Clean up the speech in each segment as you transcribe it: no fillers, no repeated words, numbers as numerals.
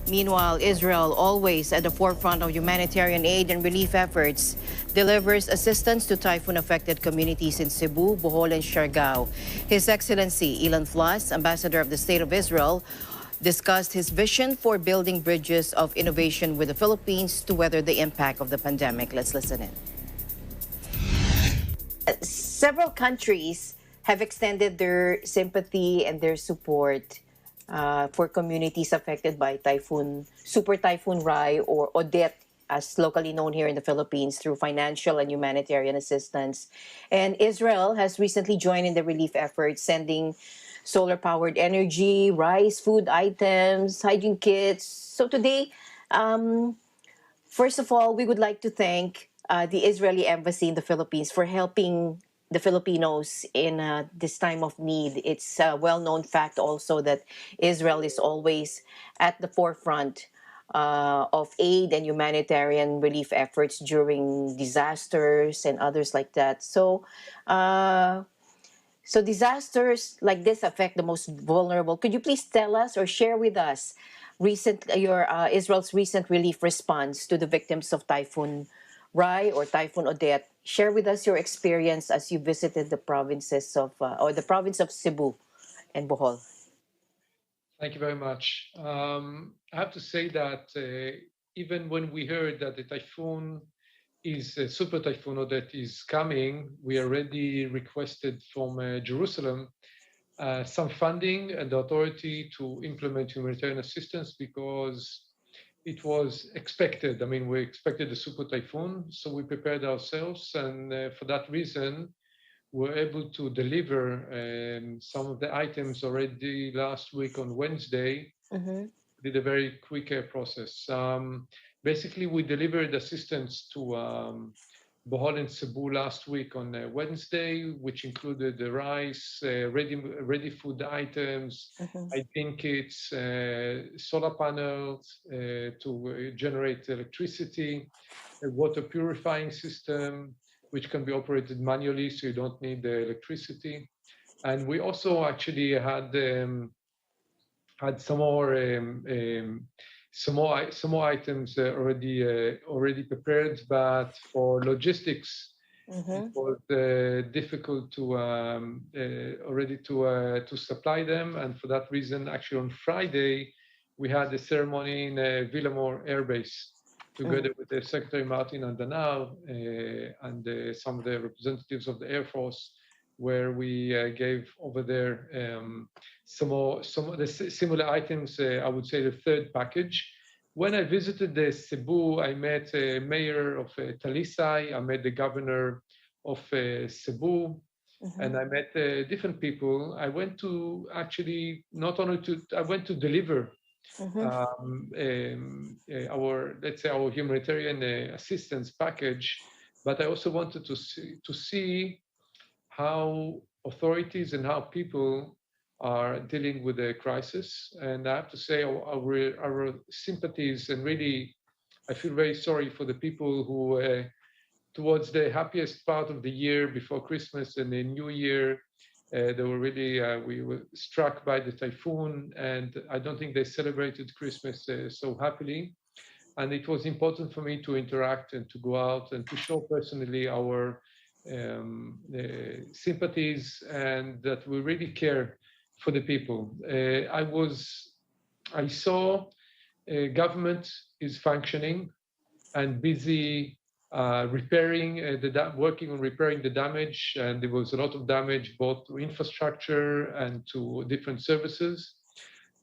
Meanwhile, Israel, always at the forefront of humanitarian aid and relief efforts, delivers assistance to typhoon-affected communities in Cebu, Bohol, and Siargao. His Excellency Ilan Fluss, Ambassador of the State of Israel, discussed his vision for building bridges of innovation with the Philippines to weather the impact of the pandemic. Let's listen in. Several countries have extended their sympathy and their support for communities affected by Super Typhoon Rai, or Odette, as locally known here in the Philippines, through financial and humanitarian assistance. And Israel has recently joined in the relief efforts, sending solar-powered energy, rice, food items, hygiene kits. So today, first of all, we would like to thank the Israeli Embassy in the Philippines for helping the Filipinos in this time of need. It's a well-known fact also that Israel is always at the forefront of aid and humanitarian relief efforts during disasters and others like that. So disasters like this affect the most vulnerable. Could you please tell us or share with us your Israel's recent relief response to the victims of Typhoon Rai or Typhoon Odette? Share with us your experience as you visited the provinces of or the province of Cebu and Bohol. Thank you very much. I have to say that even when we heard that the typhoon is a super typhoon that is coming, we already requested from Jerusalem some funding and the authority to implement humanitarian assistance because it was expected. I mean, we expected a super typhoon, so we prepared ourselves, and for that reason, we're able to deliver some of the items already last week on Wednesday. Mm-hmm. Did a very quick process. Basically, we delivered assistance to Bohol and Cebu last week on Wednesday, which included the rice, ready food items, Mm-hmm. I think it's solar panels to generate electricity, a water purifying system, which can be operated manually, so you don't need the electricity. And we also actually had some more items already prepared, but for logistics, it Mm-hmm. was difficult to already to supply them, and for that reason, actually on Friday, we had a ceremony in Villamore Air Base together with the Secretary Martin and Danao and some of the representatives of the Air Force, where we gave over there some of the similar items. I would say the third package. When I visited the Cebu, I met mayor of Talisay, I met the governor of Cebu, and I met different people. I went to actually not only to, I went to deliver Mm-hmm. our, let's say, our humanitarian assistance package, but I also wanted to see how authorities and how people are dealing with the crisis. And I have to say, our sympathies, and really, I feel very sorry for the people who, towards the happiest part of the year before Christmas and the New Year, they were really, we were struck by the typhoon, and I don't think they celebrated Christmas so happily. And it was important for me to interact and to go out and to show personally our sympathies and that we really care for the people. I saw government is functioning and busy repairing working on repairing the damage, and there was a lot of damage both to infrastructure and to different services.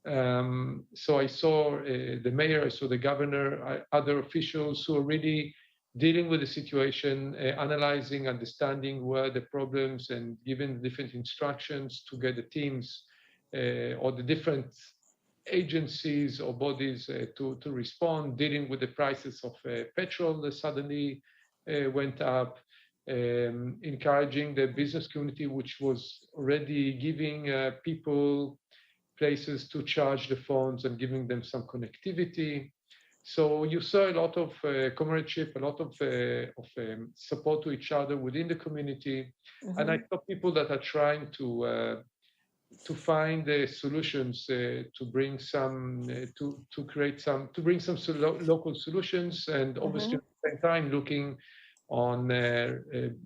So I saw the mayor, I saw the governor, other officials who are really dealing with the situation, analyzing, understanding where the problems, and giving different instructions to get the teams or the different agencies or bodies to respond, dealing with the prices of petrol that suddenly went up, encouraging the business community, which was already giving people places to charge the phones and giving them some connectivity. So you saw a lot of comradeship, a lot of support to each other within the community. And I saw people that are trying to to find solutions to bring some to create some to bring some local solutions, and obviously at the same time looking on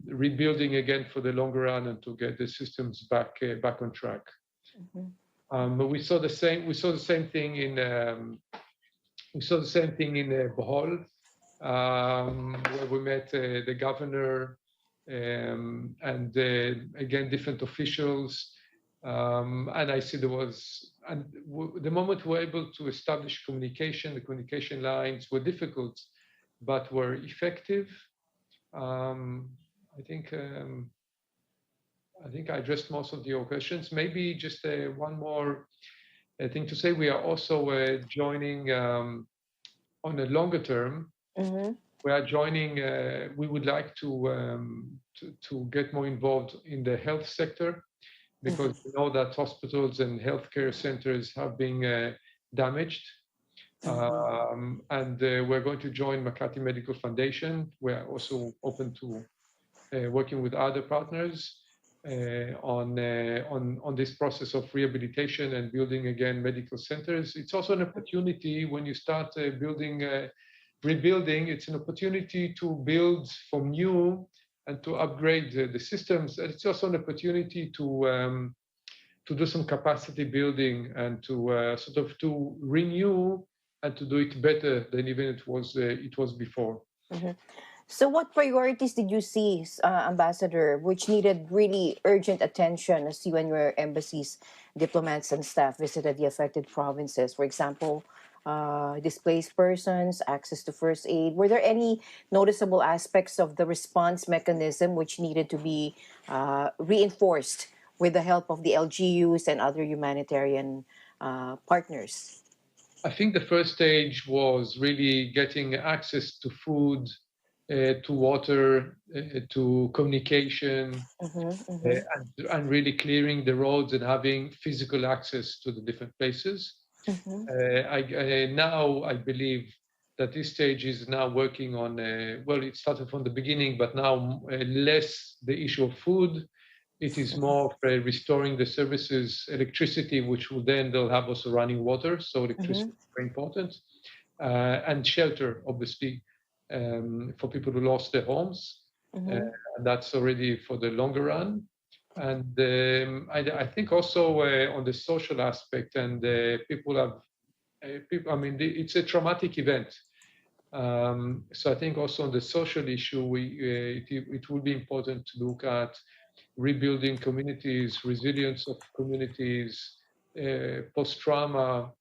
rebuilding again for the longer run and to get the systems back on track. But we saw the same thing in Bohol, where we met the governor and again different officials. And I see there was, and the moment we were able to establish communication, the communication lines were difficult, but were effective. I think I addressed most of your questions. Maybe just one more thing to say. We are also joining on a longer term. We are joining. We would like to get more involved in the health sector, because we know that hospitals and healthcare centers have been damaged. And we're going to join Makati Medical Foundation. We're also open to working with other partners on this process of rehabilitation and building again medical centers. It's also an opportunity when you start rebuilding. It's an opportunity to build from new and to upgrade the systems. And it's also an opportunity to do some capacity building and to sort of to renew and to do it better than even it was before. So what priorities did you see, Ambassador, which needed really urgent attention as you and your embassies, diplomats and staff visited the affected provinces? For example, displaced persons, access to first aid. Were there any noticeable aspects of the response mechanism which needed to be reinforced with the help of the LGUs and other humanitarian partners? I think the first stage was really getting access to food, to water, to communication, and really clearing the roads and having physical access to the different places. Now I believe that this stage is now working on, well, it started from the beginning, but now less the issue of food. It is more of restoring the services, electricity, which will then they'll have also running water. So electricity is very important, and shelter, obviously, for people who lost their homes, and that's already for the longer run. And I think also on the social aspect, and people have, I mean, it's a traumatic event. So I think also on the social issue, it will be important to look at rebuilding communities, resilience of communities, post-trauma,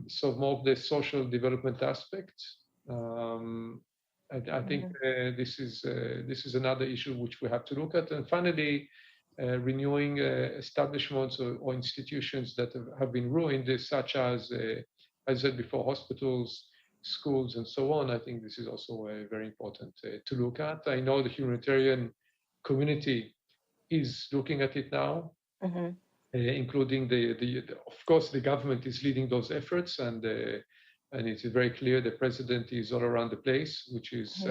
so more of the social development aspects. I think this is another issue which we have to look at. And finally, renewing establishments or institutions that have been ruined, such as I said before, hospitals, schools, and so on. I think this is also very important to look at. I know the humanitarian community is looking at it now, including of course, the government is leading those efforts, and it's very clear the president is all around the place, which is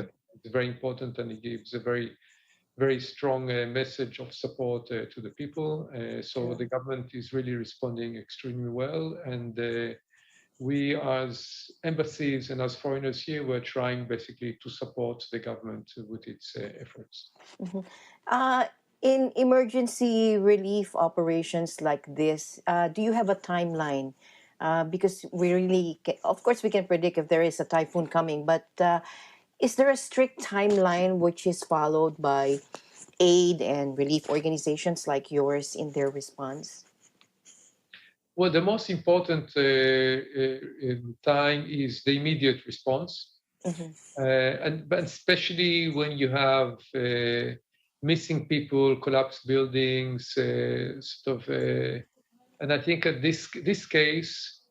very important, and he gives a very, very strong message of support to the people. So the government is really responding extremely well, and we as embassies and as foreigners here, we're trying basically to support the government with its efforts. In emergency relief operations like this, do you have a timeline? Because we really, of course, we can predict if there is a typhoon coming, but is there a strict timeline which is followed by aid and relief organizations like yours in their response? Well, the most important time is the immediate response, but especially when you have missing people, collapsed buildings, and I think at this case,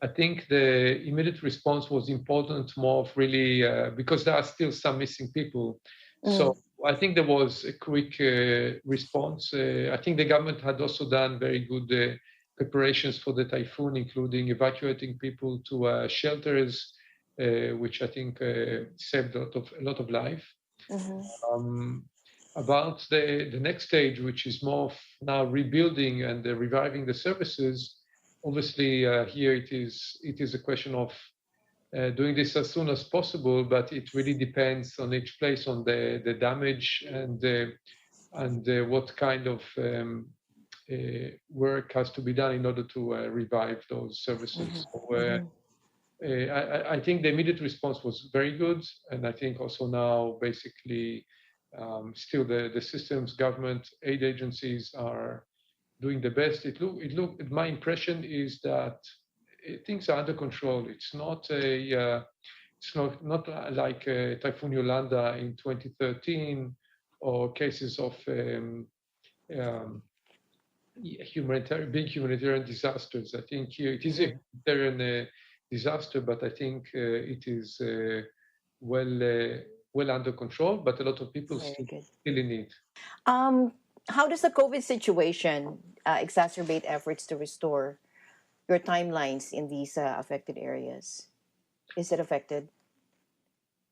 I think the immediate response was important more of really because there are still some missing people. So I think there was a quick response. I think the government had also done very good preparations for the typhoon, including evacuating people to shelters, which I think saved a lot of life. About the next stage, which is more now rebuilding and reviving the services, obviously here it is a question of doing this as soon as possible, but it really depends on each place, on the damage and what kind of work has to be done in order to revive those services. So, I think the immediate response was very good, and I think also now basically still the systems, government, aid agencies are doing the best. My impression is that things are under control. It's not like Typhoon Yolanda in 2013 or cases of um, big humanitarian disasters. I think here it is a humanitarian disaster, but I think it is well under control. But a lot of people still in need. How does the COVID situation exacerbate efforts to restore your timelines in these affected areas? Is it affected?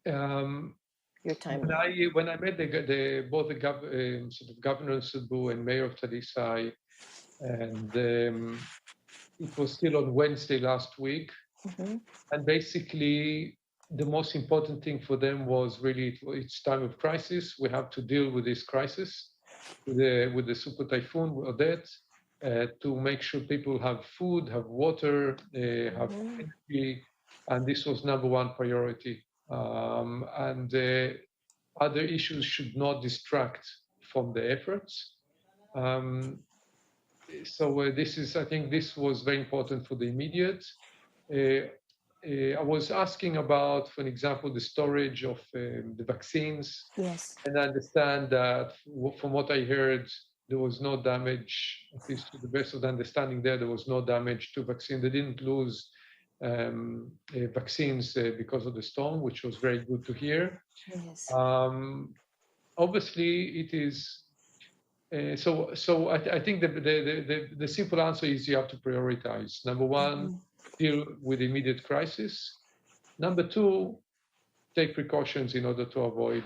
Your timeline. When I met both the sort of governor of Cebu and mayor of Talisay, and it was still on Wednesday last week, and basically the most important thing for them was really it's time of crisis. We have to deal with this crisis, with the super typhoon Odette, to make sure people have food, have water, have energy, and this was number one priority. And other issues should not distract from the efforts. So I think this was very important for the immediate. I was asking about, for example, the storage of the vaccines. Yes. And I understand that from what I heard, there was no damage, at least to the best of the understanding there was no damage to vaccine. They didn't lose vaccines because of the storm, which was very good to hear. Yes. Obviously, it is. So I think the simple answer is you have to prioritize. Number one, deal with immediate crisis. Number two, take precautions in order to avoid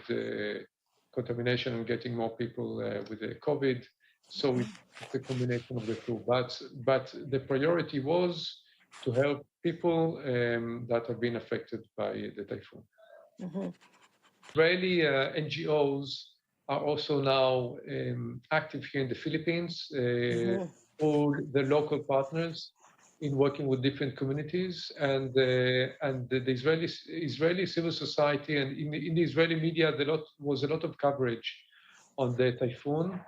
contamination and getting more people with the COVID. So it's a combination of the two. But the priority was to help people that have been affected by the typhoon. Israeli NGOs are also now active here in the Philippines, or the local partners in working with different communities, and the Israeli civil society and in the Israeli media, was a lot of coverage on the typhoon,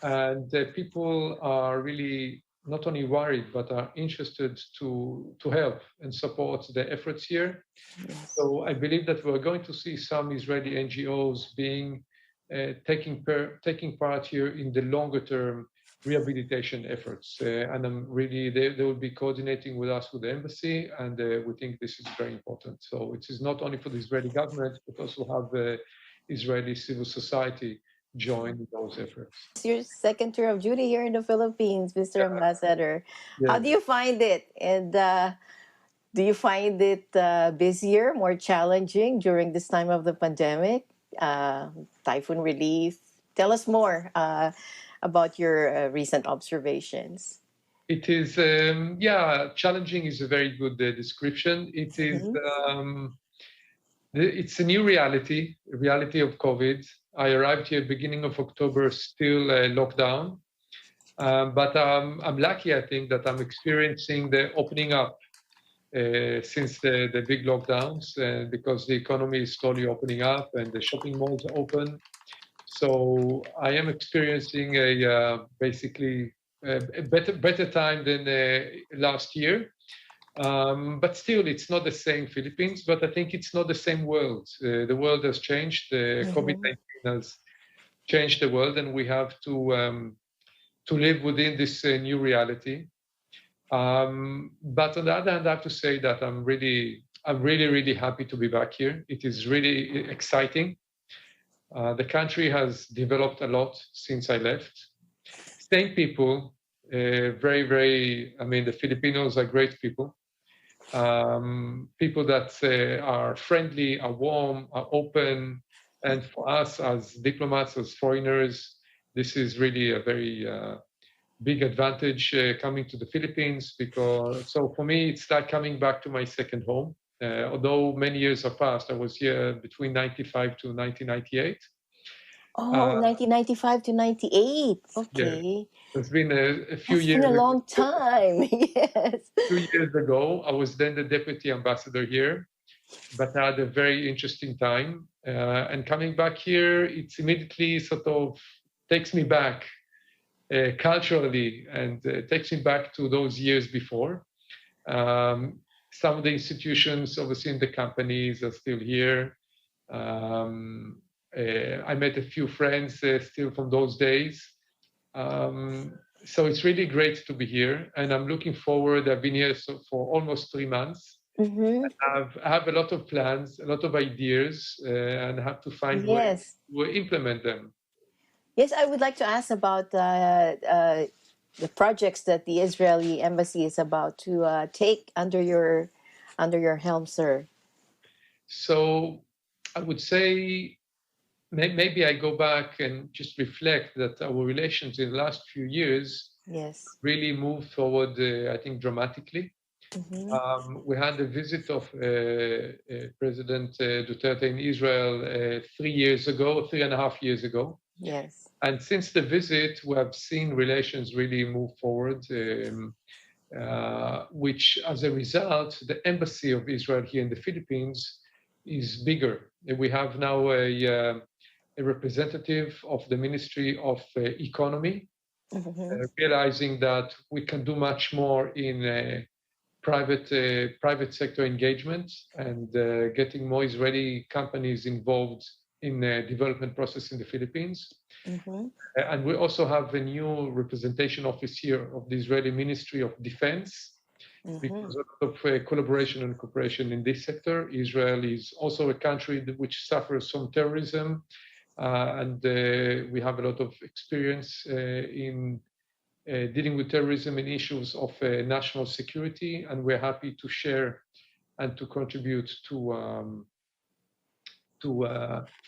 and people are really not only worried but are interested to help and support the efforts here. Yes. So I believe that we're going to see some Israeli NGOs taking part here in the longer term rehabilitation efforts, and they will be coordinating with us with the embassy, and we think this is very important. So it is not only for the Israeli government, but also have the Israeli civil society join those efforts. It's your second tour of duty here in the Philippines, Mr. Ambassador. Yeah. How do you find it? And do you find it busier, more challenging during this time of the pandemic? Typhoon relief. Tell us more about your recent observations. It is, challenging is a very good description. It is, it's a new reality of COVID. I arrived here beginning of October, still locked down. But I'm lucky, I think, that I'm experiencing the opening up since the big lockdowns, because the economy is slowly opening up and the shopping malls are open. So I am experiencing basically a better time than last year. But still, it's not the same Philippines, but I think it's not the same world. The world has changed. COVID-19 has changed the world, and we have to live within this new reality. But on the other hand, I have to say that I'm really happy to be back here. It is really exciting. The country has developed a lot since I left. Same people, very, I mean, the Filipinos are great people. People that are friendly, are warm, are open, And for us as diplomats, as foreigners, this is really a very big advantage coming to the Philippines, because so for me it's like coming back to my second home. Although many years have passed, I was here between 95 to 1998. Oh, Uh, 1995 to 98. yeah, Okay. it's been a few That's been years a long ago. time. Yes. 2 years ago, I was then the deputy ambassador here, but I had a very interesting time. And coming back here, it's immediately sort of takes me back culturally, and takes me back to those years before. Some of the institutions, obviously, in the companies are still here. I met a few friends still from those days. So it's really great to be here, and I'm looking forward. I've been here for almost 3 months. Mm-hmm. I have a lot of plans, a lot of ideas, and have to find ways Yes. to implement them. Yes, I would like to ask about the projects that the Israeli embassy is about to take under your helm, sir. So I would say maybe I go back and just reflect that our relations in the last few years Yes. really moved forward, I think, dramatically. Mm-hmm. We had the visit of President Duterte in Israel 3 years ago, 3.5 years ago. Yes. And since the visit, we have seen relations really move forward, which as a result, the embassy of Israel here in the Philippines is bigger. We have now a representative of the Ministry of Economy, Mm-hmm. realizing that we can do much more in private sector engagement, and getting more Israeli companies involved in the development process in the Philippines. Mm-hmm. And we also have a new representation office here of the Israeli Ministry of Defense, Mm-hmm. because of collaboration and cooperation in this sector. Israel is also a country which suffers from terrorism, and we have a lot of experience in dealing with terrorism and issues of national security, and we're happy to share and to contribute to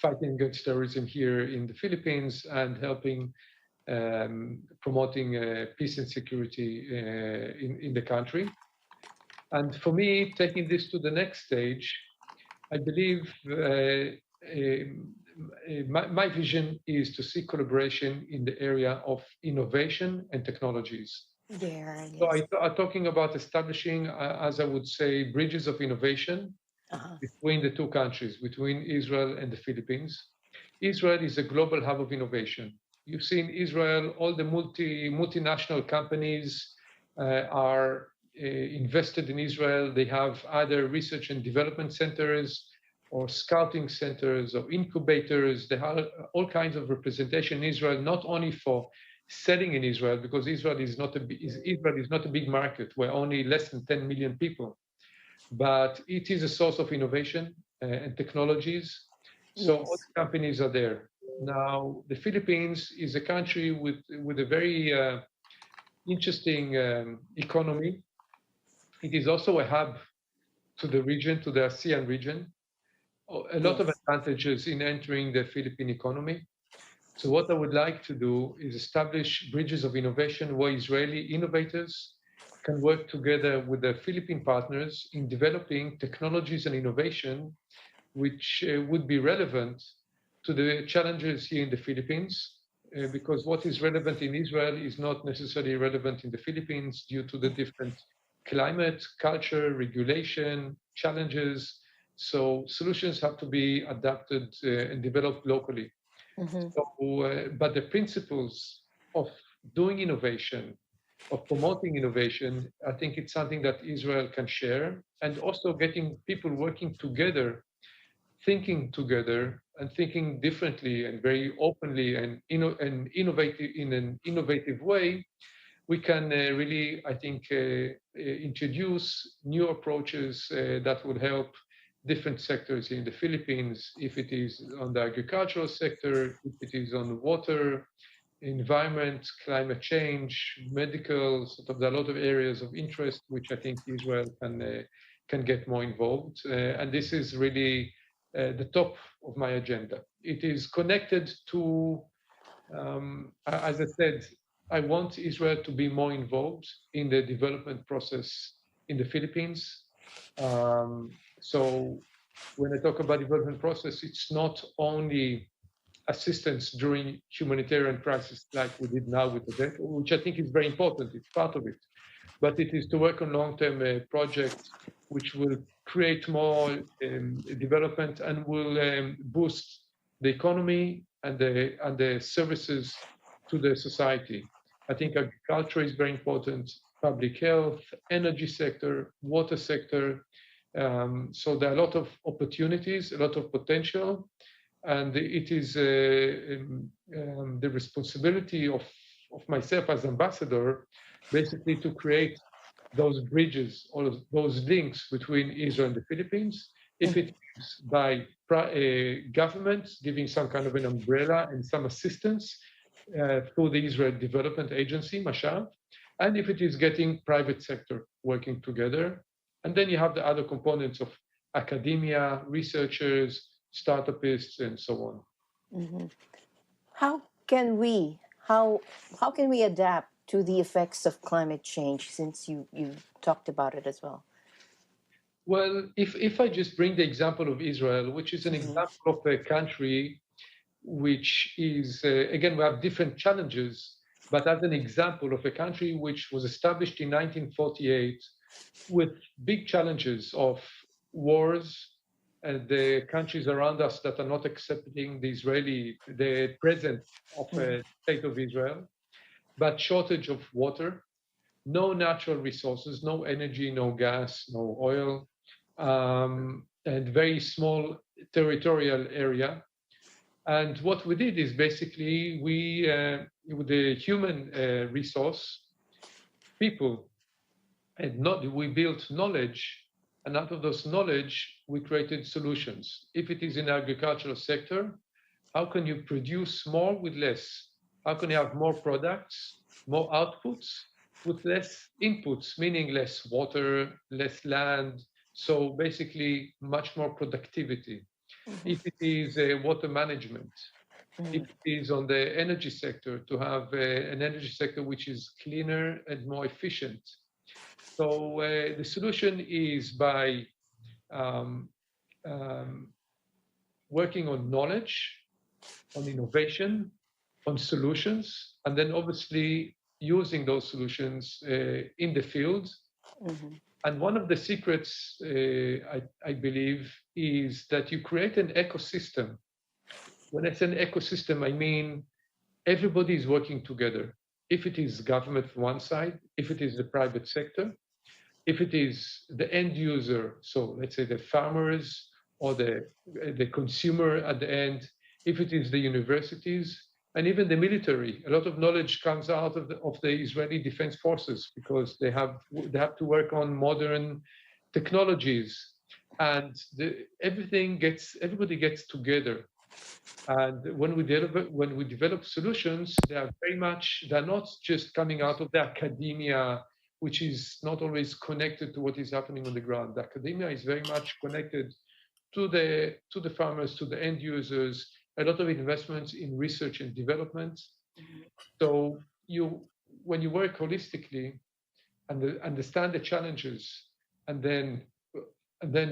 fighting against terrorism here in the Philippines, and helping promoting peace and security in the country. And for me, taking this to the next stage, I believe my vision is to see collaboration in the area of innovation and technologies. There. So Yes. I'm talking about establishing, as I would say, bridges of innovation Uh-huh. between the two countries, between Israel and the Philippines. Israel is a global hub of innovation. You've seen Israel, all the multinational companies are invested in Israel. They have either research and development centers, or scouting centers, or incubators. They have all kinds of representation in Israel, not only for selling in Israel, because Israel is not a big market. We're only less than 10 million people, but it is a source of innovation and technologies. So all Yes. the companies are there. Now, the Philippines is a country with a very interesting economy. It is also a hub to the region, to the ASEAN region. A lot of Yes. advantages in entering the Philippine economy. So what I would like to do is establish bridges of innovation where Israeli innovators can work together with their Philippine partners in developing technologies and innovation which would be relevant to the challenges here in the Philippines, because what is relevant in Israel is not necessarily relevant in the Philippines due to the different climate, culture, regulation, challenges. So solutions have to be adapted and developed locally. Mm-hmm. So, but the principles of doing innovation, of promoting innovation, I think it's something that Israel can share, and also getting people working together, thinking together, and thinking differently and very openly and innovative in an innovative way. We can really, I think, introduce new approaches that will help different sectors in the Philippines, if it is on the agricultural sector, if it is on water, environment, climate change, medical, sort of there are a lot of areas of interest which I think Israel can get more involved. And this is really the top of my agenda. It is connected to, as I said, I want Israel to be more involved in the development process in the Philippines. So when I talk about development process, it's not only assistance during humanitarian crisis like we did now with the death, which I think is very important. It's part of it, but it is to work on long-term projects which will create more development and will boost the economy and the services to the society. I think agriculture is very important, public health, energy sector, water sector. So there are a lot of opportunities, a lot of potential, and it is the responsibility of myself as ambassador, basically to create those bridges, all of those links between Israel and the Philippines. If it is by governments giving some kind of an umbrella and some assistance through the Israel Development Agency, Mashab, and if it is getting private sector working together. And then you have the other components of academia, researchers, startupists, and so on. Mm-hmm. How can we adapt to the effects of climate change, since you talked about it as well? Well, if I just bring the example of Israel, which is an example of a country which is, again, we have different challenges, but as an example of a country which was established in 1948 with big challenges of wars and the countries around us that are not accepting the presence of a state of Israel, but shortage of water, no natural resources, no energy, no gas, no oil, and very small territorial area. And what we did is basically with the human resource, people, and we built knowledge, and out of those knowledge, we created solutions. If it is in the agricultural sector, how can you produce more with less? How can you have more products, more outputs with less inputs, meaning less water, less land, so basically much more productivity. If it is water management, if it is on the energy sector, to have an energy sector which is cleaner and more efficient. So the solution is by working on knowledge, on innovation, on solutions, and then obviously using those solutions in the field. And one of the secrets, I believe, is that you create an ecosystem. When I say an ecosystem, I mean everybody is working together. If it is government from one side, if it is the private sector, if it is the end user, so let's say the farmers or the consumer at the end, if it is the universities, and even the military. A lot of knowledge comes out of the Israeli Defense Forces because they have to work on modern technologies, and everybody gets together. And when we develop solutions, they're not just coming out of the academia, which is not always connected to what is happening on the ground. The academia is very much connected to the farmers, to the end users, a lot of investments in research and development. So when you work holistically and understand the challenges, and then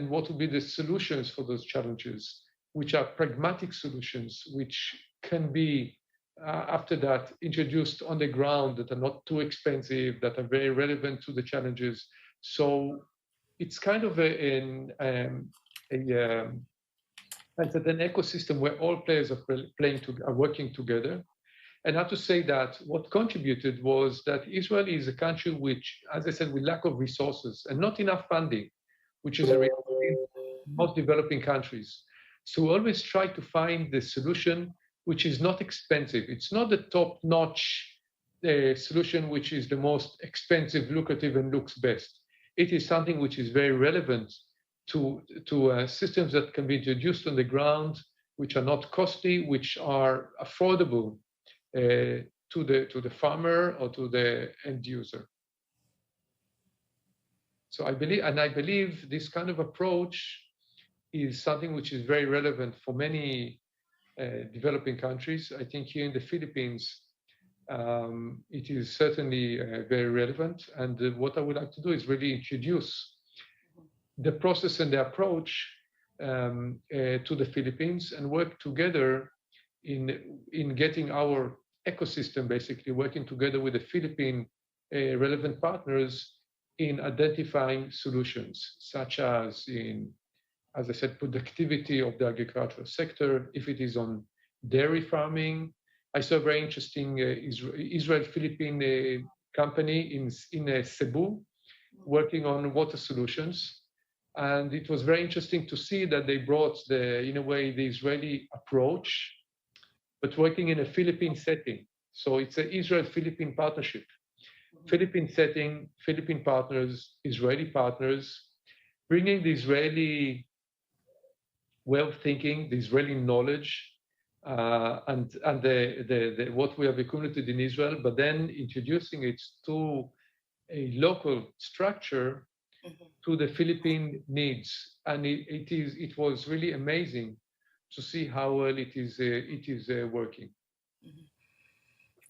what will be the solutions for those challenges, which are pragmatic solutions, which can be after that introduced on the ground, that are not too expensive, that are very relevant to the challenges. So it's kind of an ecosystem where all players are working together. And I have to say that what contributed was that Israel is a country which, as I said, with lack of resources and not enough funding, which is a reality in most developing countries. So we always try to find the solution which is not expensive. It's not the top-notch solution which is the most expensive, lucrative, and looks best. It is something which is very relevant to systems that can be introduced on the ground, which are not costly, which are affordable to the farmer or to the end user. So I believe this kind of approach is something which is very relevant for many developing countries. I think here in the Philippines, it is certainly very relevant. And what I would like to do is really introduce the process and the approach to the Philippines and work together in getting our ecosystem, basically working together with the Philippine relevant partners in identifying solutions, such as in, as I said, productivity of the agricultural sector, if it is on dairy farming. I saw a very interesting Israel-Philippine company in Cebu working on water solutions. And it was very interesting to see that they brought in a way, the Israeli approach, but working in a Philippine setting. So it's an Israel-Philippine partnership. Philippine setting, Philippine partners, Israeli partners, bringing the Israeli way of thinking, the Israeli knowledge, and what we have accumulated in Israel, but then introducing it to a local structure to the Philippine needs, and it was really amazing to see how well it is working.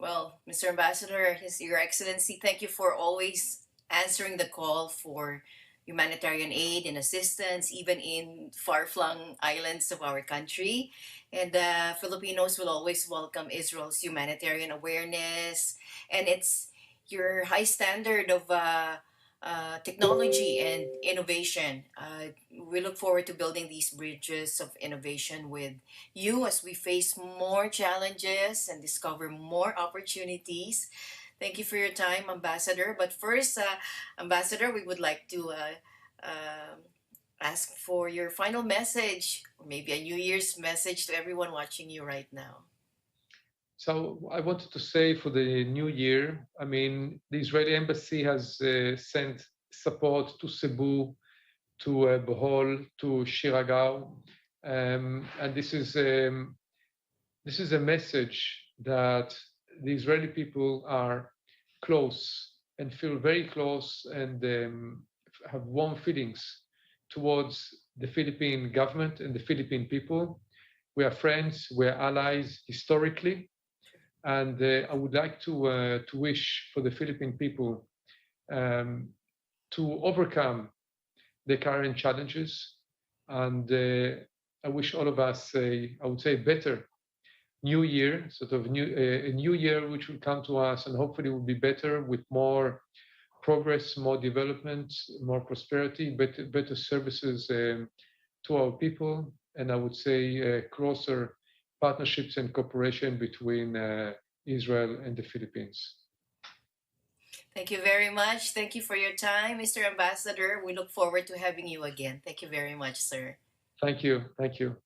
Well, Mr. Ambassador, Your Excellency, thank you for always answering the call for humanitarian aid and assistance, even in far-flung islands of our country. And Filipinos will always welcome Israel's humanitarian awareness and its your high standard of technology and innovation. We look forward to building these bridges of innovation with you as we face more challenges and discover more opportunities. Thank you for your time, Ambassador. But first, Ambassador, we would like to ask for your final message, or maybe a New Year's message to everyone watching you right now. So I wanted to say for the new year, I mean, the Israeli embassy has sent support to Cebu, to Bohol, to Siargao, and this is a message that the Israeli people are close and feel very close and have warm feelings towards the Philippine government and the Philippine people. We are friends, we are allies historically, and I would like to wish for the Philippine people to overcome the current challenges. And I wish all of us, I would say, better new year, sort of a new year which will come to us and hopefully will be better with more progress, more development, more prosperity, better services to our people. And I would say closer partnerships and cooperation between Israel and the Philippines. Thank you very much. Thank you for your time, Mr. Ambassador. We look forward to having you again. Thank you very much, sir. Thank you. Thank you.